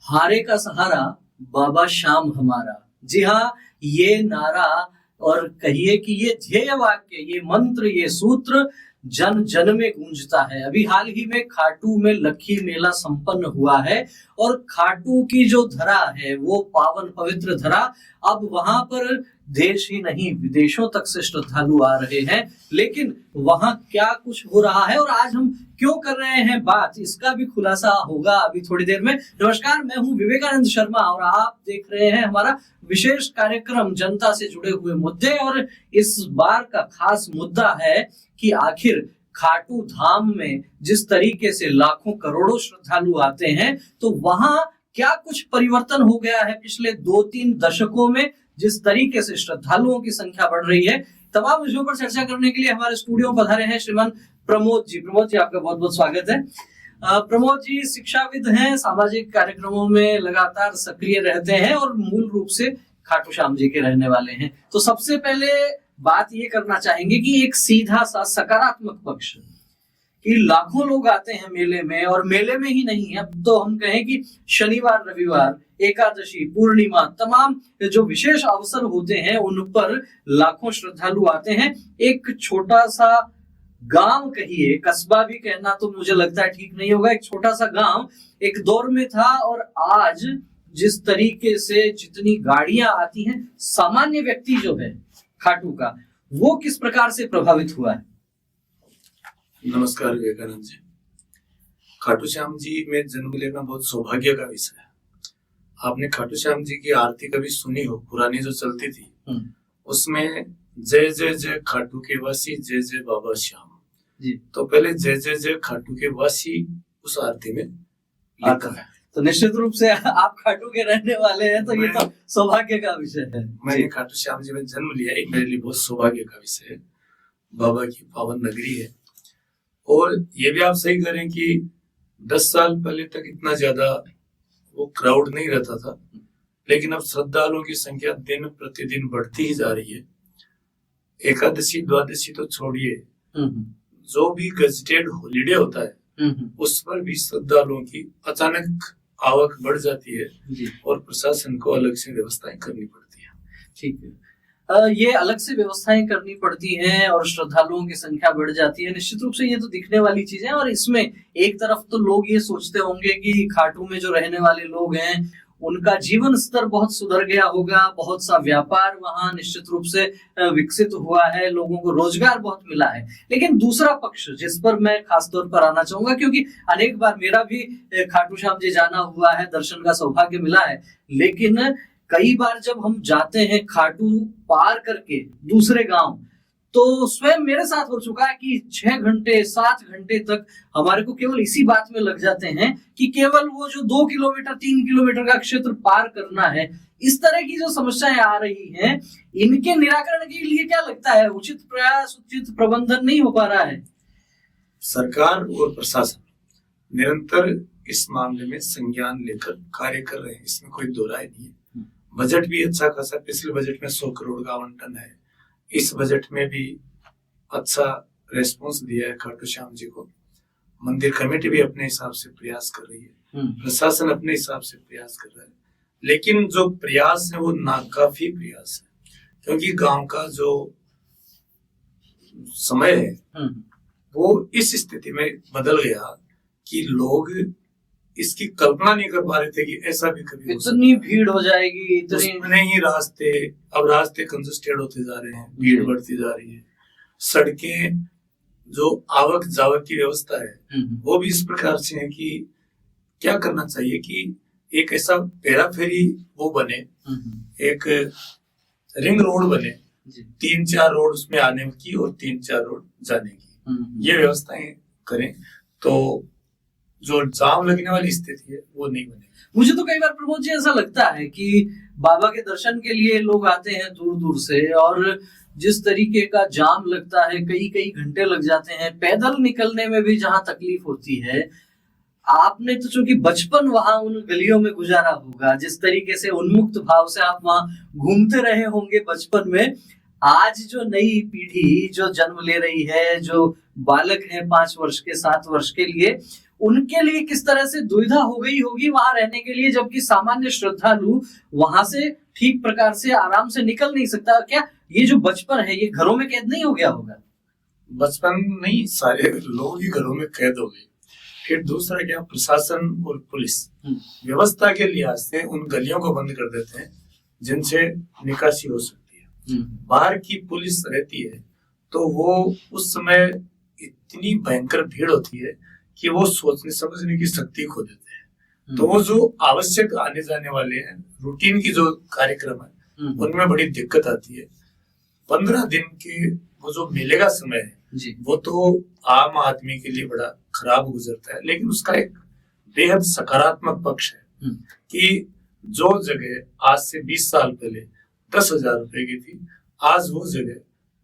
हारे का सहारा बाबा श्याम हमारा। जी हाँ, ये नारा और कहिए कि ये ध्येय वाक्य, ये मंत्र, ये सूत्र जन जन में गूंजता है। अभी हाल ही में खाटू में लक्खी मेला संपन्न हुआ है और खाटू की जो धरा है वो पावन पवित्र धरा, अब वहां पर देश ही नहीं विदेशों तक से श्रद्धालु आ रहे हैं। लेकिन वहां क्या कुछ हो रहा है और आज हम क्यों कर रहे हैं बात, इसका भी खुलासा होगा अभी थोड़ी देर में। नमस्कार, मैं हूं विवेकानंद शर्मा और आप देख रहे हैं हमारा विशेष कार्यक्रम जनता से जुड़े हुए मुद्दे। और इस बार का खास मुद्दा है कि आखिर खाटू धाम में जिस तरीके से लाखों करोड़ों श्रद्धालु आते हैं, तो वहां क्या कुछ परिवर्तन हो गया है पिछले 2-3 दशकों में, जिस तरीके से श्रद्धालुओं की संख्या बढ़ रही है। तमाम विषयों पर चर्चा करने के लिए हमारे स्टूडियो में पधारे हैं श्रीमान प्रमोद जी। प्रमोद जी, आपका बहुत बहुत स्वागत है। प्रमोद जी शिक्षाविद हैं, सामाजिक कार्यक्रमों में लगातार सक्रिय रहते हैं और मूल रूप से खाटू श्याम जी के रहने वाले हैं। तो सबसे पहले बात ये करना चाहेंगे कि एक सीधा सा सकारात्मक पक्ष कि लाखों लोग आते हैं मेले में, और मेले में ही नहीं है, अब तो हम कहें कि शनिवार रविवार एकादशी पूर्णिमा तमाम जो विशेष अवसर होते हैं उन पर लाखों श्रद्धालु आते हैं। एक छोटा सा गांव कहिए, कस्बा भी कहना तो मुझे लगता है ठीक नहीं होगा, एक छोटा सा गांव एक दौर में था और आज जिस तरीके से जितनी गाड़ियां आती हैं, सामान्य व्यक्ति जो है खाटू का, वो किस प्रकार से प्रभावित हुआ है? नमस्कार विवेकानंद जी। खाटू श्याम जी में जन्म लेना बहुत सौभाग्य का विषय है। आपने खाटू श्याम जी की आरती कभी सुनी हो, पुरानी जो चलती थी, उसमें जय जय जय खाटू के वासी, जय जय बाबा श्याम जी। तो पहले जय जय जय खाटू के वासी उस आरती में लिखा है। तो निश्चित रूप से आप खाटू के रहने वाले हैं, तो ये तो सौभाग्य का विषय है। मैंने खाटू श्याम जी में जन्म लिया, एक मेरे लिए बहुत सौभाग्य का विषय है। बाबा की पावन नगरी है। और ये भी आप सही करें कि 10 साल पहले तक इतना ज्यादा वो क्राउड नहीं रहता था, लेकिन अब श्रद्धालुओं की संख्या दिन प्रतिदिन बढ़ती ही जा रही है। एकादशी द्वादशी तो छोड़िए, जो भी गजेटेड हॉलीडे होता है उस पर भी श्रद्धालुओं की अचानक आवक बढ़ जाती है और प्रशासन को अलग से व्यवस्थाएं करनी पड़ती है। ठीक है, ये अलग से व्यवस्थाएं करनी पड़ती हैं और श्रद्धालुओं की संख्या बढ़ जाती है। निश्चित रूप से ये तो दिखने वाली चीज है। और इसमें एक तरफ तो लोग ये सोचते होंगे कि खाटू में जो रहने वाले लोग हैं उनका जीवन स्तर बहुत सुधर गया होगा, बहुत सा व्यापार वहां निश्चित रूप से विकसित हुआ है, लोगों को रोजगार बहुत मिला है। लेकिन दूसरा पक्ष जिस पर मैं खास तौर पर आना चाहूंगा, क्योंकि अनेक बार मेरा भी खाटू श्याम जी जाना हुआ है, दर्शन का सौभाग्य मिला है, लेकिन कई बार जब हम जाते हैं खाटू पार करके दूसरे गांव, तो स्वयं मेरे साथ हो चुका है कि 6 घंटे 7 घंटे तक हमारे को केवल इसी बात में लग जाते हैं कि केवल वो जो 2 किलोमीटर 3 किलोमीटर का क्षेत्र पार करना है। इस तरह की जो समस्याएं आ रही हैं, इनके निराकरण के लिए क्या लगता है उचित प्रयास, उचित प्रबंधन नहीं हो पा रहा है? सरकार और प्रशासन निरंतर इस मामले में संज्ञान लेकर कार्य कर रहे हैं, इसमें कोई दो राय नहीं है। बजट भी अच्छा खासा, पिछले बजट में 100 करोड़ का आवंटन है। इस बजट में भी अच्छा रेस्पॉन्स दिया है खाटू श्याम जी को। मंदिर कमेटी भी अपने हिसाब से प्रयास कर रही है, प्रशासन अपने हिसाब से प्रयास कर रहा है, लेकिन जो प्रयास है वो नाकाफी प्रयास है। क्योंकि गांव का जो समय है वो इस स्थिति में बदल गया कि लोग इसकी कल्पना नहीं कर पा रहे थे कि ऐसा भी कभी इतनी भीड़ हो जाएगी, इतने ही रास्ते, अब रास्ते कंजस्टेड होते जा रहे हैं, भीड़ बढ़ती जा रही है। सड़कें, जो आवक जावक की व्यवस्था है वो भी इस प्रकार से है कि क्या करना चाहिए कि एक ऐसा पेरा फेरी वो बने, एक रिंग रोड बने, 3-4 रोड उसमें आने की और 3-4 रोड जाने की, ये व्यवस्थाएं करें तो जो जाम लगने वाली स्थिति है वो नहीं बने। मुझे तो कई बार प्रमोद जी ऐसा लगता है कि बाबा के दर्शन के लिए लोग आते हैं दूर दूर से, और जिस तरीके का जाम लगता है, कई घंटे लग जाते हैं, पैदल निकलने में भी जहां तकलीफ होती है। आपने तो चूंकि बचपन वहां उन गलियों में गुजारा होगा, जिस तरीके से उन्मुक्त भाव से आप वहां घूमते रहे होंगे बचपन में, आज जो नई पीढ़ी जो जन्म ले रही है, जो बालक है 5 वर्ष के 7 वर्ष के लिए, उनके लिए किस तरह से दुविधा हो गई होगी वहां रहने के लिए, जबकि सामान्य श्रद्धालु वहां से ठीक प्रकार से आराम से निकल नहीं सकता। क्या ये जो बचपन है ये घरों में कैद नहीं हो गया होगा? बचपन नहीं, सारे लोग ही घरों में कैद हो गए। फिर दूसरा क्या, प्रशासन और पुलिस व्यवस्था के लिहाज से उन गलियों को बंद कर देते हैं जिनसे निकासी हो सकती है। बाहर की पुलिस रहती है तो वो उस समय इतनी भयंकर भीड़ होती है कि वो सोचने समझने की शक्ति खो देते हैं। तो वो जो आवश्यक आने जाने वाले हैं, रूटीन की जो कार्यक्रम है उनमें बड़ी दिक्कत आती है। 15 दिन के वो जो मेले का समय है वो तो आम आदमी के लिए बड़ा खराब गुजरता है, लेकिन उसका एक बेहद सकारात्मक पक्ष है कि जो जगह आज से 20 साल पहले 10,000 रुपए की थी, आज वो जगह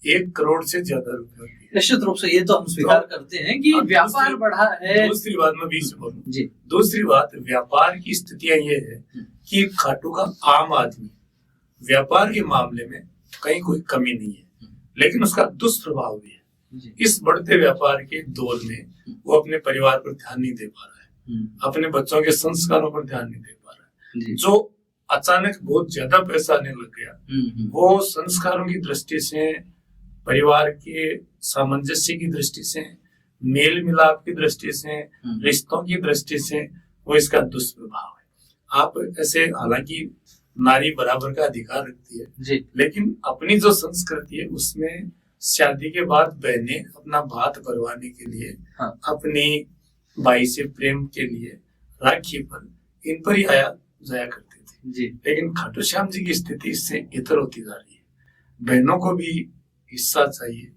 1 करोड़ से ज्यादा रुपए की है। निश्चित रूप से ये तो हम स्वीकार करते हैं कि व्यापार बढ़ा है। दूसरी बात मैं बीच में बोलूं जी, दूसरी बात, व्यापार की स्थितियां ये है कि खाटू का आम आदमी व्यापार के मामले में कहीं कोई कमी नहीं है, लेकिन उसका दुष्प्रभाव भी है। इस बढ़ते व्यापार के दौर में वो अपने परिवार पर ध्यान नहीं दे पा रहा है, अपने बच्चों के संस्कारों पर ध्यान नहीं दे पा रहा है। जो अचानक बहुत ज्यादा पैसा आने लग गया वो संस्कारों की दृष्टि से, परिवार के सामंजस्य की दृष्टि से, मेल मिलाप की दृष्टि से, रिश्तों की दृष्टि से वो इसका दुष्प्रभाव है। आप ऐसे, हालांकि नारी बराबर का अधिकार रखती है, लेकिन अपनी जो संस्कृति है उसमें शादी के बाद बहनें अपना भात भरवाने के लिए, अपनी भाई से प्रेम के लिए राखी पर, इन पर ही आया जाया करती थी। लेकिन खाटू श्याम जी की स्थिति इससे इतर होती जा रही है। बहनों को भी हिस्सा चाहिए।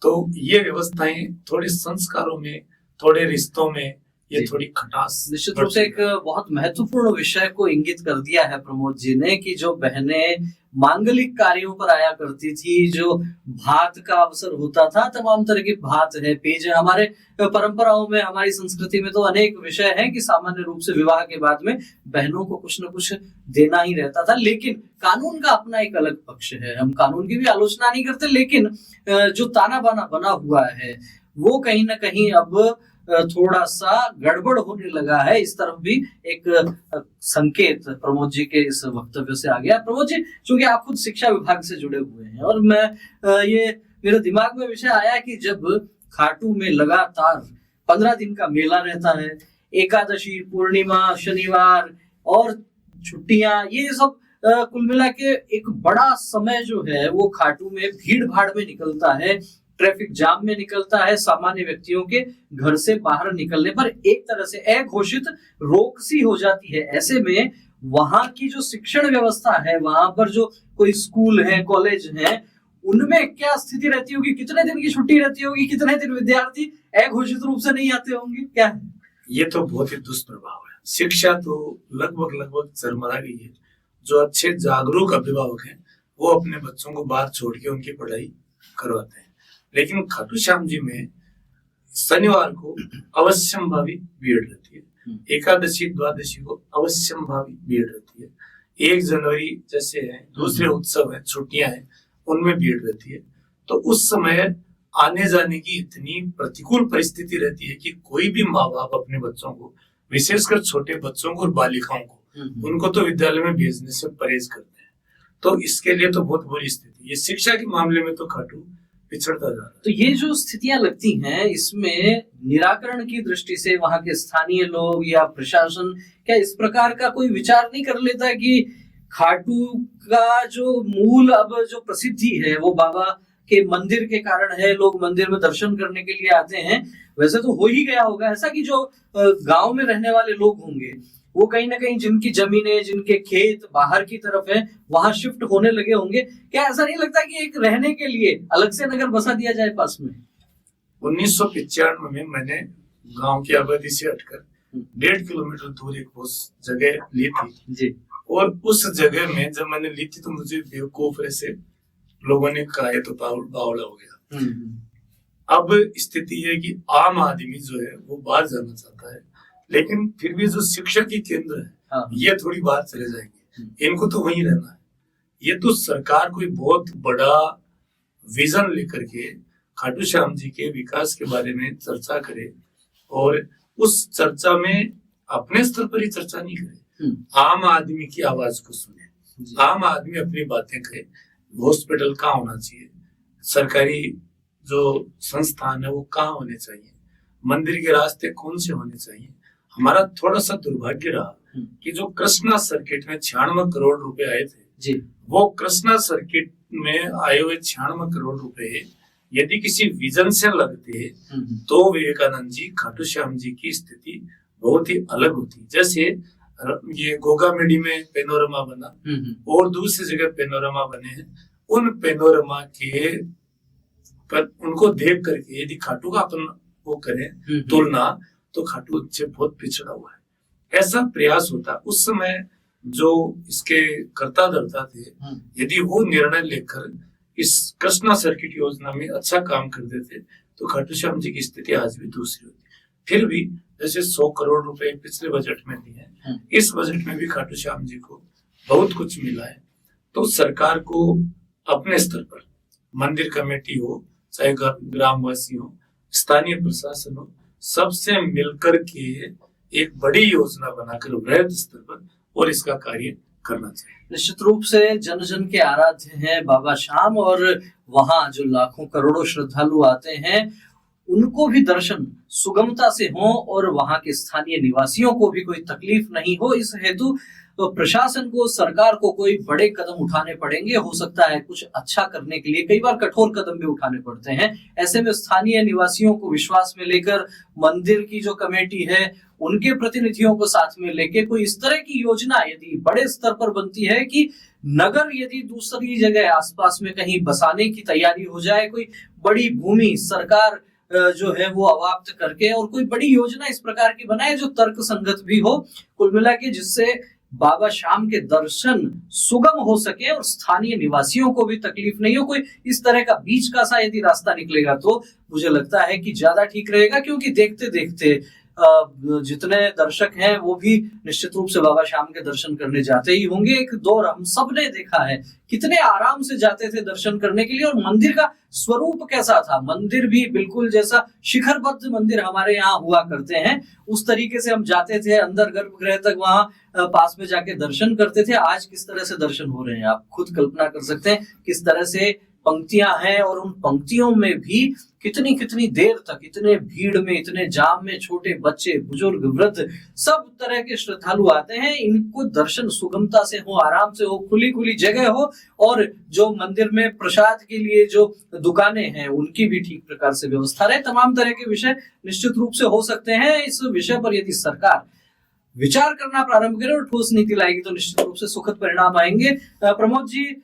तो ये व्यवस्थाएं थोड़े संस्कारों में, थोड़े रिश्तों में ये थोड़ी खटास, निश्चित रूप से एक बहुत महत्वपूर्ण विषय को इंगित कर दिया है प्रमोद जी ने कि जो बहनें मांगलिक कार्यों पर आया करती थी, जो भात का अवसर होता था, तमाम तरह के भात है, पेज है। हमारे परंपराओं में, हमारी संस्कृति में तो अनेक विषय हैं कि सामान्य रूप से विवाह के बाद में बहनों को कुछ न कुछ देना ही रहता था। लेकिन कानून का अपना एक अलग पक्ष है। हम कानून की भी आलोचना नहीं करते, लेकिन जो ताना बाना बना हुआ है वो कहीं ना कहीं अब थोड़ा सा गड़बड़ होने लगा है। इस तरफ भी एक संकेत प्रमोद जी के इस वक्तव्य से आ गया। प्रमोद जी, चूंकि आप खुद शिक्षा विभाग से जुड़े हुए हैं और मैं ये मेरे दिमाग में विषय आया कि जब खाटू में लगातार 15 दिन का मेला रहता है, एकादशी, पूर्णिमा, शनिवार और छुट्टियां, ये सब कुल मिला के एक बड़ा समय जो है वो खाटू में भीड़ भाड़ में निकलता है, ट्रैफिक जाम में निकलता है। सामान्य व्यक्तियों के घर से बाहर निकलने पर एक तरह से अघोषित रोक सी हो जाती है। ऐसे में वहां की जो शिक्षण व्यवस्था है, वहां पर जो कोई स्कूल है, कॉलेज है, उनमें क्या स्थिति रहती होगी? कितने दिन की छुट्टी रहती होगी? कितने दिन विद्यार्थी अघोषित रूप से नहीं आते होंगे? क्या है ये? तो बहुत ही दुष्प्रभाव है। शिक्षा तो लगभग चरमरा गई है। जो अच्छे जागरूक अभिभावक हैं वो अपने बच्चों को बाहर छोड़ के उनकी पढ़ाई करवाते हैं, लेकिन खाटू श्याम जी में शनिवार को अवश्यंभावी भीड़ रहती है, एकादशी द्वादशी को अवश्यंभावी भीड़ रहती है, 1 जनवरी जैसे है, दूसरे उत्सव है, छुट्टियां हैं, उनमें भीड़ रहती है। तो उस समय आने जाने की इतनी प्रतिकूल परिस्थिति रहती है कि कोई भी माँ बाप अपने बच्चों को, विशेषकर छोटे बच्चों को और बालिकाओं को, उनको तो विद्यालय में भेजने से परहेज करते हैं। तो इसके लिए तो बहुत बुरी स्थिति है। शिक्षा के मामले में तो खाटू पिछड़ता जा रहा है। तो ये जो स्थितियां लगती हैं, इसमें निराकरण की दृष्टि से वहां के स्थानीय लोग या प्रशासन क्या इस प्रकार का कोई विचार नहीं कर लेता कि खाटू का जो मूल अब जो प्रसिद्धि है वो बाबा के मंदिर के कारण है, लोग मंदिर में दर्शन करने के लिए आते हैं। वैसे तो हो ही गया होगा ऐसा कि जो गांव में रहने वाले लोग होंगे वो कहीं ना कहीं जिनकी जमीनें, जिनके खेत बाहर की तरफ है, वहां शिफ्ट होने लगे होंगे। क्या ऐसा नहीं लगता कि एक रहने के लिए अलग से नगर बसा दिया जाए पास में? 1995 में मैंने गांव की आबादी से हटकर 1.5 किलोमीटर दूर एक जगह ली थी जी। और उस जगह में जब मैंने ली थी तो मुझे बेवकूफ ऐसे लोगों ने कहा है तो बावला हो गया। अब स्थिति है कि आम आदमी जो है वो बाहर जाना चाहता है, लेकिन फिर भी जो शिक्षा की केंद्र है ये थोड़ी बाहर चले जाएंगे, इनको तो वहीं रहना है। ये तो सरकार कोई बहुत बड़ा विजन लेकर के खाटू श्याम जी के विकास के बारे में चर्चा करे और उस चर्चा में अपने स्तर पर ही चर्चा नहीं करे, आम आदमी की आवाज को सुने, आम आदमी अपनी बातें कहे। हॉस्पिटल कहाँ होना चाहिए, सरकारी जो संस्थान है वो कहाँ होने चाहिए, मंदिर के रास्ते कौन से होने चाहिए। हमारा थोड़ा सा दुर्भाग्य रहा कि जो कृष्णा सर्किट में 96 करोड़ रुपए आए थे जी, वो कृष्णा सर्किट में आए हुए 96 करोड़ रुपए यदि किसी विजन से लगते तो विवेकानंद जी, खाटू श्याम जी की स्थिति बहुत ही अलग होती। जैसे ये गोगामेडी में पेनोरमा बना और दूसरी जगह पेनोरमा बने हैं, उन पेनोरमा के पर उनको देख करके यदि खाटू का अपन वो करें तुलना, तो खाटू उनसे बहुत पिछड़ा हुआ है। ऐसा प्रयास होता उस समय जो इसके कर्ता धर्ता थे, यदि वो निर्णय लेकर इस कृष्णा सर्किट योजना में अच्छा काम कर देते तो खाटू श्याम जी की स्थिति आज भी दूसरी होती। फिर भी जैसे 100 करोड़ रुपए पिछले बजट में दिए हैं, इस बजट में भी खाटू श्याम जी को बहुत कुछ मिला है। तो सरकार को अपने स्तर पर मंदिर कमेटी हो, चाहे ग्रामवासी हो, स्थानीय प्रशासन हो, सबसे मिलकर के एक बड़ी योजना बनाकर वृहद स्तर पर और इसका कार्य करना चाहिए। निश्चित रूप से जन जन के आराध्य हैं बाबा श्याम, और वहां जो लाखों करोड़ों श्रद्धालु आते हैं उनको भी दर्शन सुगमता से हो और वहां के स्थानीय निवासियों को भी कोई तकलीफ नहीं हो। इस हेतु तो प्रशासन को, सरकार को कोई बड़े कदम उठाने पड़ेंगे। हो सकता है कुछ अच्छा करने के लिए कई बार कठोर कदम भी उठाने पड़ते हैं। ऐसे में स्थानीय निवासियों को विश्वास में लेकर मंदिर की जो कमेटी है उनके प्रतिनिधियों को साथ में लेके कोई इस तरह की योजना यदि बड़े स्तर पर बनती है कि नगर यदि दूसरी जगह आसपास में कहीं बसाने की तैयारी हो जाए, कोई बड़ी भूमि सरकार जो है वो अवाप्त करके और कोई बड़ी योजना इस प्रकार की बनाए जो तर्क संगत भी हो, कुल मिला के जिससे बाबा श्याम के दर्शन सुगम हो सके और स्थानीय निवासियों को भी तकलीफ नहीं हो, कोई इस तरह का बीच का सा यदि रास्ता निकलेगा तो मुझे लगता है कि ज्यादा ठीक रहेगा। क्योंकि देखते देखते जितने दर्शक हैं वो भी निश्चित रूप से बाबा श्याम के दर्शन करने जाते ही होंगे। एक दौर हम सब ने देखा है कितने आराम से जाते थे दर्शन करने के लिए, और मंदिर का स्वरूप कैसा था। मंदिर भी बिल्कुल जैसा शिखरबद्ध मंदिर हमारे यहाँ हुआ करते हैं उस तरीके से हम जाते थे अंदर गर्भगृह तक, वहां पास में जाके दर्शन करते थे। आज किस तरह से दर्शन हो रहे हैं आप खुद कल्पना कर सकते हैं, किस तरह से पंक्तियां हैं और उन पंक्तियों में भी कितनी कितनी देर तक, इतने भीड़ में, इतने जाम में छोटे बच्चे, बुजुर्ग, वृद्ध, सब तरह के श्रद्धालु आते हैं। इनको दर्शन सुगमता से हो, आराम से हो, खुली खुली जगह हो, और जो मंदिर में प्रसाद के लिए जो दुकानें हैं उनकी भी ठीक प्रकार से व्यवस्था रहे। तमाम तरह के विषय निश्चित रूप से हो सकते हैं। इस विषय पर यदि सरकार विचार करना प्रारंभ करे और ठोस नीति लाएगी तो निश्चित रूप से सुखद परिणाम आएंगे। प्रमोद जी,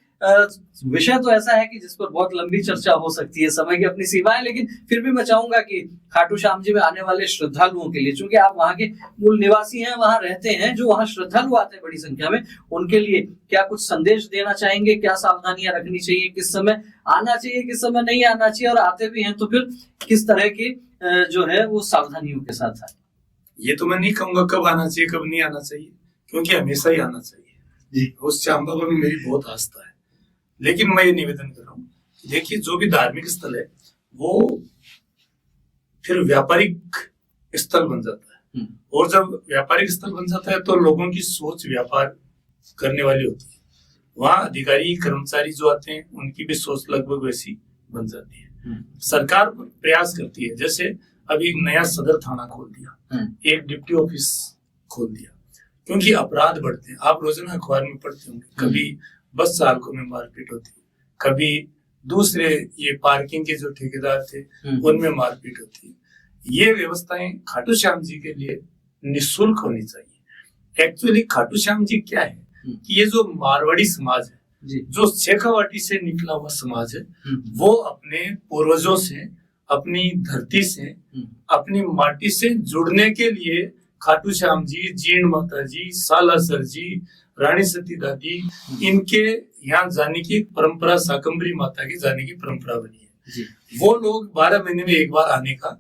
विषय तो ऐसा है कि जिस पर बहुत लंबी चर्चा हो सकती है, समय की अपनी सीमाएं, लेकिन फिर भी मैं चाहूंगा कि खाटू श्याम जी में आने वाले श्रद्धालुओं के लिए, चूंकि आप वहां के मूल निवासी हैं, वहां रहते हैं, जो वहां श्रद्धालु आते हैं बड़ी संख्या में, उनके लिए क्या कुछ संदेश देना चाहेंगे? क्या सावधानियां रखनी चाहिए? किस समय आना चाहिए, किस समय नहीं आना चाहिए? और आते भी हैं तो फिर किस तरह की जो है वो सावधानियों के साथ आए? ये तो मैं नहीं कहूंगा कब आना चाहिए कब नहीं आना चाहिए, क्योंकि हमेशा ही आना चाहिए जी। उस श्याम बाबा में मेरी बहुत आस्था है। लेकिन मैं ये निवेदन कर रहा हूँ, देखिए जो भी धार्मिक स्थल है वो फिर व्यापारिक स्थल बन जाता है, और जब व्यापारिक स्थल बन जाता है तो लोगों की सोच व्यापार करने वाली होती है। वहाँ अधिकारी कर्मचारी जो आते हैं उनकी भी सोच लगभग वैसी बन जाती है। सरकार प्रयास करती है, जैसे अभी एक नया सदर थाना खोल दिया, एक डिप्टी ऑफिस खोल दिया, क्योंकि अपराध बढ़ते हैं। आप रोजाना अखबार में पढ़ते होंगे, कभी बस चालकों में मारपीट होती है, कभी दूसरे ये पार्किंग के जो ठेकेदार थे उनमें मारपीट होती है। ये व्यवस्थाएं खाटू श्याम जी के लिए निःशुल्क होनी चाहिए। एक्चुअली खाटू श्याम जी क्या है कि ये जो मारवाड़ी समाज है, जो शेखावाटी से निकला हुआ समाज है, वो अपने पूर्वजों से, अपनी धरती से, अपनी माटी से जुड़ने के लिए खाटू श्याम जी, जीण माता जी, सालासर जी, रानी सती दादी, इनके यहाँ जाने की परंपरा, शाकंभरी माता की जाने की परंपरा बनी है जी। वो लोग 12 महीने में एक बार आने का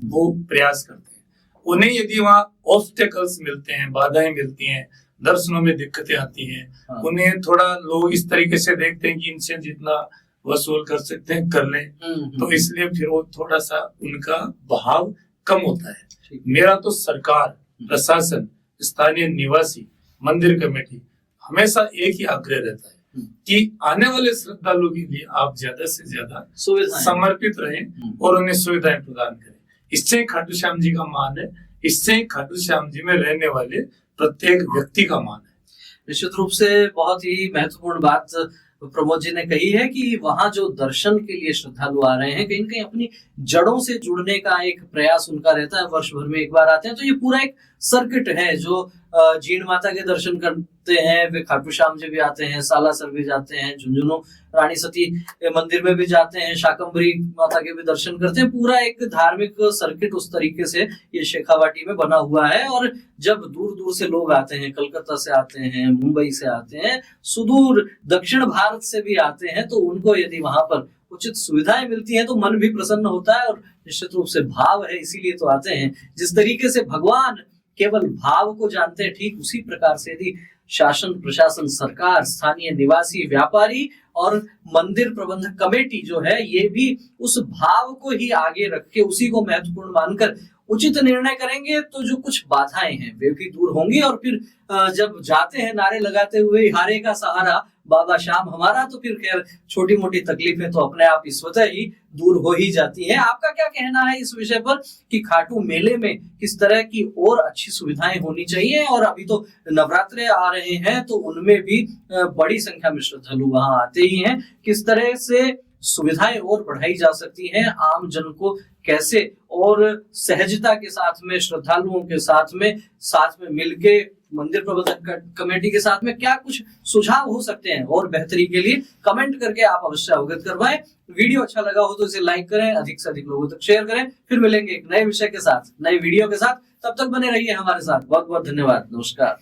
वो प्रयास करते हैं। उन्हें यदि वहाँ ऑब्स्टेकल्स मिलते हैं, बाधाएं मिलती हैं, दर्शनों में दिक्कतें आती हैं, उन्हें थोड़ा लोग इस तरीके से देखते हैं कि इनसे जितना वसूल कर सकते हैं कर लें, तो इसलिए फिर वो थोड़ा सा उनका भाव कम होता है। मेरा तो सरकार, प्रशासन, स्थानीय निवासी, मंदिर कमेटी हमेशा एक ही आग्रह रहता है कि आने वाले श्रद्धालुओं के लिए आप ज्यादा से ज्यादा समर्पित रहें और उन्हें सुविधाएं प्रदान करें। इससे खाटू श्याम जी का मान है, इससे खाटू श्याम जी में रहने वाले प्रत्येक व्यक्ति का मान है। निश्चित रूप से बहुत ही महत्वपूर्ण बात प्रमोद जी ने कही है कि वहां जो दर्शन के लिए श्रद्धालु आ रहे हैं, कहीं न कहीं अपनी जड़ों से जुड़ने का एक प्रयास उनका रहता है। वर्ष भर में एक बार आते हैं, तो ये पूरा एक सर्किट है जो जीण माता के दर्शन करते हैं, वे खाटू श्याम जी भी आते हैं, सालासर भी जाते हैं, झुंझुनू रानी सती मंदिर में भी जाते हैं, शाकंभरी माता के भी दर्शन करते हैं। पूरा एक धार्मिक सर्किट उस तरीके से ये शेखावाटी में बना हुआ है। और जब दूर दूर से लोग आते हैं, कलकत्ता से आते हैं, मुंबई से आते हैं, सुदूर दक्षिण भारत से भी आते हैं, तो उनको यदि वहां पर उचित सुविधाएं मिलती हैं तो मन भी प्रसन्न होता है और निश्चित रूप से भाव है, इसीलिए तो आते हैं। जिस तरीके से भगवान केवल भाव को जानते हैं, ठीक उसी प्रकार से यदि शासन, प्रशासन, सरकार, स्थानीय निवासी, व्यापारी और मंदिर प्रबंधक कमेटी जो है, ये भी उस भाव को ही आगे रख के उसी को महत्वपूर्ण मानकर उचित निर्णय करेंगे, तो जो कुछ बाधाएं हैं वे भी दूर होंगी। और फिर जब जाते हैं नारे लगाते हुए हारे का सहारा बाबा श्याम हमारा, तो फिर खैर छोटी मोटी तकलीफें तो अपने आप ही स्वतः ही दूर हो ही जाती हैं। आपका क्या कहना है इस विषय पर कि खाटू मेले में किस तरह की और अच्छी सुविधाएं होनी चाहिए? और अभी तो नवरात्रे आ रहे हैं, तो उनमें भी बड़ी संख्या में श्रद्धालु वहां आते ही हैं। किस तरह से सुविधाएं और बढ़ाई जा सकती हैं, आम जन को कैसे और सहजता के साथ में, श्रद्धालुओं के साथ में मिलके मंदिर प्रबंधक कमेटी के साथ में क्या कुछ सुझाव हो सकते हैं और बेहतरी के लिए कमेंट करके आप अवश्य अवगत करवाएं। वीडियो अच्छा लगा हो तो इसे लाइक करें, अधिक से अधिक लोगों तक शेयर करें। फिर मिलेंगे एक नए विषय के साथ, नए वीडियो के साथ। तब तक बने रहिए हमारे साथ। बहुत बहुत धन्यवाद। नमस्कार।